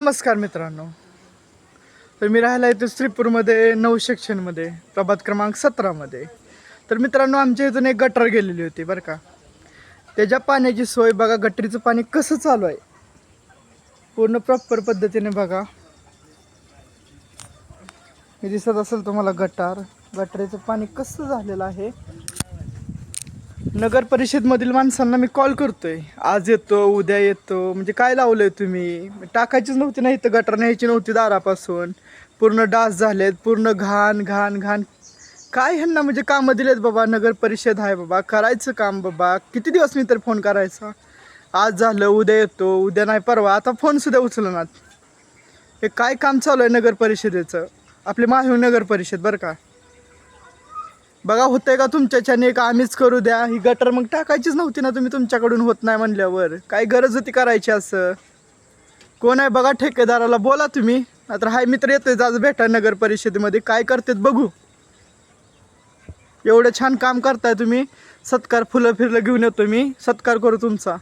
नमस्कार मित्रांनो. तर मी राहायला इथे श्रीपूरमध्ये 9 सेक्शनमध्ये प्रभात क्रमांक 17मध्ये. तर मित्रांनो, आमच्या इथून एक गटर गेलेली होती बरं का. त्याच्या पाण्याची सोय बघा, गटरीचं पाणी कसं चालू आहे पूर्ण प्रॉपर पद्धतीने बघा. हे दिसत असेल तुम्हाला गटरीचं पाणी कसं झालेलं आहे. नगर परिषदमधील माणसांना मी कॉल करतोय, आज येतो उद्या येतो, म्हणजे काय लावलंय तुम्ही. टाकायचीच नव्हती ना इथं, गटर न्यायची नव्हती दारापासून. पूर्ण डास झालेत, पूर्ण घाण घाण घाण. काय ह्यांना म्हणजे कामं दिलेत बाबा. नगर परिषद आहे बाबा, करायचं काम बाबा. किती दिवस मी तर फोन करायचा, आज झालं उद्या येतो, उद्या नाही परवा, आता फोन सुद्धा उचलनात. हे काय काम चालू आहे नगर परिषदेचं. आपली माहीव नगर परिषद बरं का. बघा होतंय का तुमच्याच्याने, का आम्हीच करू द्या. ही गटर मग टाकायचीच नव्हती ना तुम्ही, तुमच्याकडून होत नाही म्हणल्यावर. काय गरज होती करायची असं. कोण आहे बघा, ठेकेदाराला बोला तुम्ही. नाहीतर हाय मित्र येतोय आज भेटा नगर परिषदेमध्ये, काय करतेत बघू. एवढं छान काम करताय तुम्ही. सत्कार फुलं फिरलं घेऊन येतो मी, सत्कार करू तुमचा.